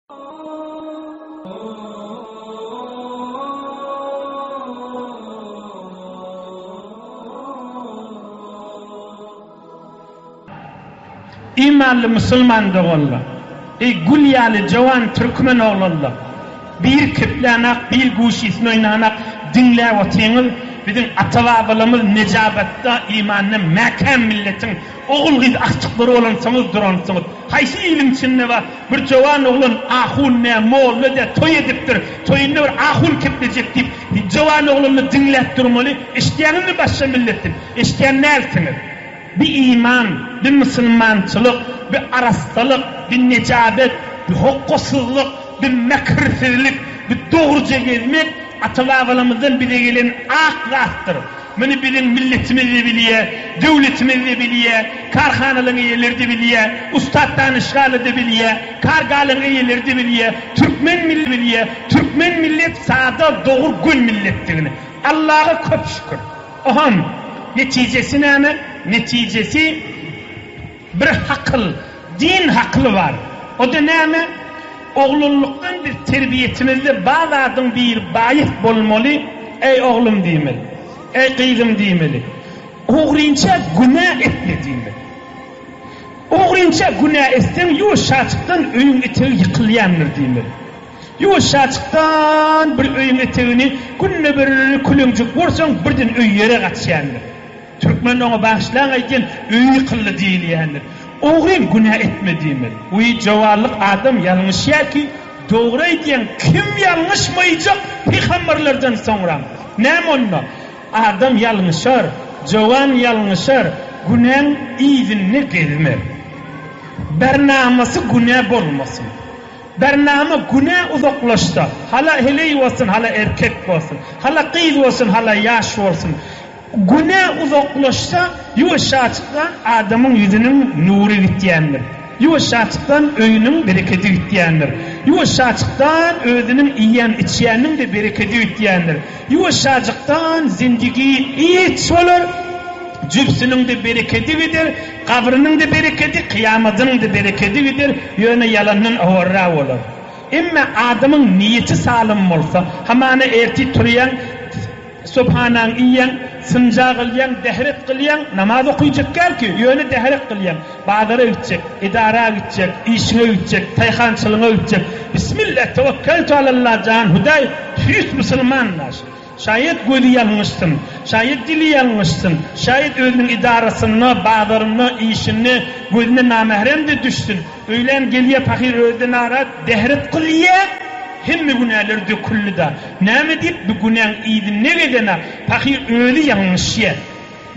İmanlı Müslüman da olla. Gülyalı cavan Türkmen oğlalla. Bir kiplanak, bir guşisini oynanak dinle otuyanız bizim atababalarımız necabatta imanına mekan milletin oğul giz açıkları olansanız duransanız. Haysi ilim içinde var. Bir cavan oğlun ahun ne moğlu de toy ediptir. Toyunda bir ahun kiplecek deyip cavan oğlunu dinlet durmalı. İsteyenin mi başka milletin? İsteyen ne elsiniz? Bir iman, bir Müslümançılık, bir arastılık, bir necabet, bir hukuksuzluk, bir mekirsizlik, bir doğruca gezmek atababalarımızdan bir de gelen ahlaktır. Bunu bilin milletimiz de biliyor, devletimiz de biliyor, karhanaların yerleri de biliyor, ustaddan işgalı da biliyor, kargaların yerleri de biliyor, Türkmen milleti biliyor. Türkmen millet sağda doğru gün millettiğini. Allah'a çok şükür. Ohan, neticesi ne mi? Neticesi bir hakıl, din haklı var. O da ne mi? Oğlunluktan bir terbiyetimizde bazı adım bir bayit bulmalı. Ey oğlum demeli, ey kızım demeli. Oğrunca günah etme demeli. Oğrunca günah etsen yuvuşaçıktan öyün eteği yıkılayandır demeli. Yuvuşaçıktan bir öyün eteğini gününe bir külüncük vursan birden öy yere kaçayandır. Türkmen ona bağışlayan ayken öy kıllı değil yani. Oğrun günah etme demeli. Bu cavallık adam yanlış ya ki doğru diyen kim yanlışmayacak peygamberlerden sonra. Ne onunla? Adam yanlışar, cavan yanlışar, günahın izinine gelmer. Bernaması günah olmasın. Bernama günah uzaklaştı. Hala hele olsun, hala erkek olsun, hala kız olsun, hala yaş olsun. Günah uzaklaşsa yuvuşaçıktan adamın yüzünün nuru gittiyendir. Yuvuşaçıktan öyünün bereketi gittiyendir. Yuvuşaçıktan özünün iyiyen içiyenin de bereketi gittiyendir. Yuvuşaçıktan zindigi iyi olur. Cübsünün de bereketi gider, kabrının da bereketi, kıyametinin de bereketi gider, yöne yalanın ağırra olur. Ama adamın niyeti sağlam olsa, hamana erti turuyan, Subhanan iyen, sınca kılyan, dehret kılyan, namaz okuyacak ki, yöne dehret kılyan. Bağdara gidecek, idara gidecek, işine gidecek, tayhançılığına gidecek. Bismillah, tevekkeltu alallah can huday, hüs Müslümanlar. Şayet gözü yanmışsın, şayet dili yanmışsın, şayet özünün idarasını, bağlarını, işini, gözüne namahrem de düşsün. Öğlen geliye fakir özden arat, dehret kılıyor. Hem mi günahları döküldü da. Ne mi deyip bu günahın iyidin ne gedene? Fakir öyle yanlış ya.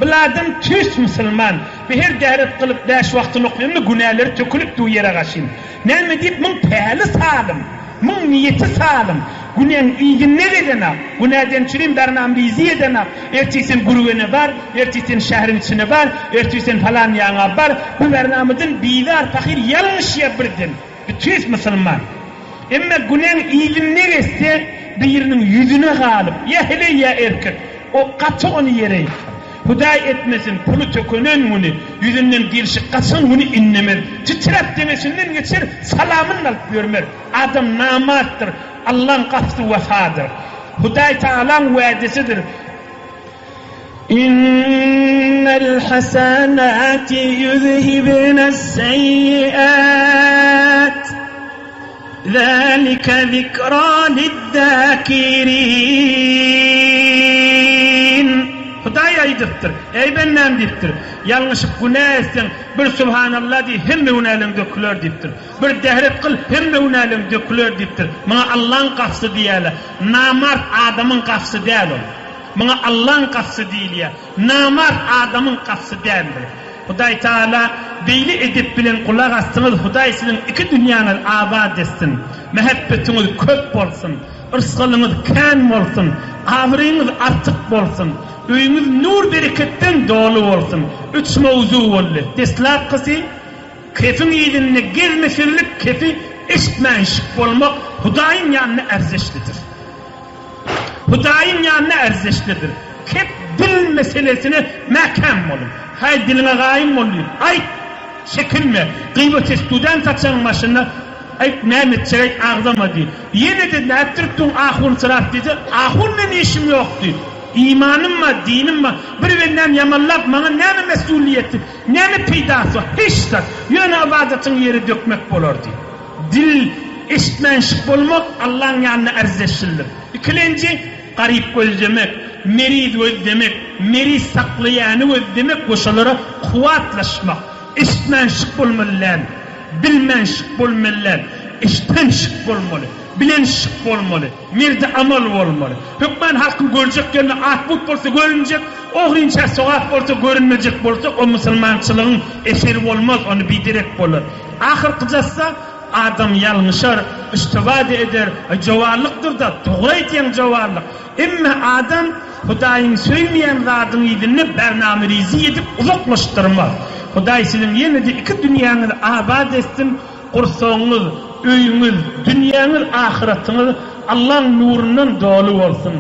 Biladım tüs Müslüman. Bir her dehret kılıp daş vaktini okuyayım mı günahları dökülüp de o yere kaçayım. Ne mi deyip mun pehli sağlam, mun niyeti sağlam. Günahın iyidin ne gedene? Günahdan çürüyüm darından bizi edene. Ertiysen gruvene var, ertiysen şehrin içine var, ertiysen falan yana var. Bu bernamıdın bilar fakir yanlış ya birden. Bir tüs Müslüman. Ama günahın iyiliğini ne geçse birinin yüzüne kalıp ya hele ya erkek o katı onu yere yıkar. Huday etmesin pulu tökünen bunu yüzünden girişik kaçın bunu inlemer. Titrep demesinden geçer salamını alıp görmer. Adam namattır. Allah'ın kapısı vefadır. Huday Teala'nın vaadesidir. İnnel hasanati yuzhibnes seyyiat ذَلِكَ ذِكْرَى لِلذَّاكِرِينَ Huday ayıdıktır, eybenlen deyiptir. Yanlışık günah etsen bir Subhanallah diye hem de günahın dökülür deyiptir. Bir dehret kıl hem de günahın dökülür deyiptir. Bana Allah'ın kapısı diyeler. Namart adamın kapısı değil o. Bana Allah'ın kapısı değil ya. Namart adamın kapısı değildir. Huday Teala beyli edip bilen kulak astınız Huday sizin iki dünyanın abad etsin. Mehabbetiniz kök bolsun. Rızkınız kan bolsun. Avriniz artık bolsun. Öyünüz nur bereketten dolu olsun. Üç mevzu oldu. Deslap kısı kefin iyiliğine gezmesinlik kefi işitmenşik olmak Huday'ın yanına erzeşlidir. Huday'ın yanına erzeşlidir. Kep dil meselesine mekam olun. Hay diline gayim oluyor. Ay çekinme. Gıybet estuden saçan başında ayıp Mehmet Çeyrek ağzama diyor. Yine de Netürk'tün ahun sıraf dedi. Ahunla işim yok diyor. İmanım var, dinim var. Bir benden yamanlap bana ne mesuliyeti, ne peydası var. Hiç de. Yöne ibadetin yeri dökmek olur diyor. Dil işitmenşik olmak Allah'ın yanına erzeşilir. İkilinci garip göz demek, merid göz demek, merid saklayanı göz demek koşulları kuvvetleşmek. İşitmenşik olmalılar, bilmenşik olmalılar, işitenşik olmalı, bilenşik olmalı, mirde amal olmalı. Hükmen halkın görecek yerine ahbut olsa görünecek, oğrinçe soğuk olsa görünmeyecek olsa o Müslümançılığın eseri olmaz, onu bilerek olur. Ahir kıcası adam yanlışar, istivade eder, cevarlıktır da, doğru eten cevarlık. Ama adam Hudayın söyleyen zadını idinle bernamirizi edip uzaklaştırmaz. Huday sizin yine de iki dünyanın abad etsin, kursanız, öyünüz, dünyanın ahiretiniz Allah'ın nurundan dolu olsun.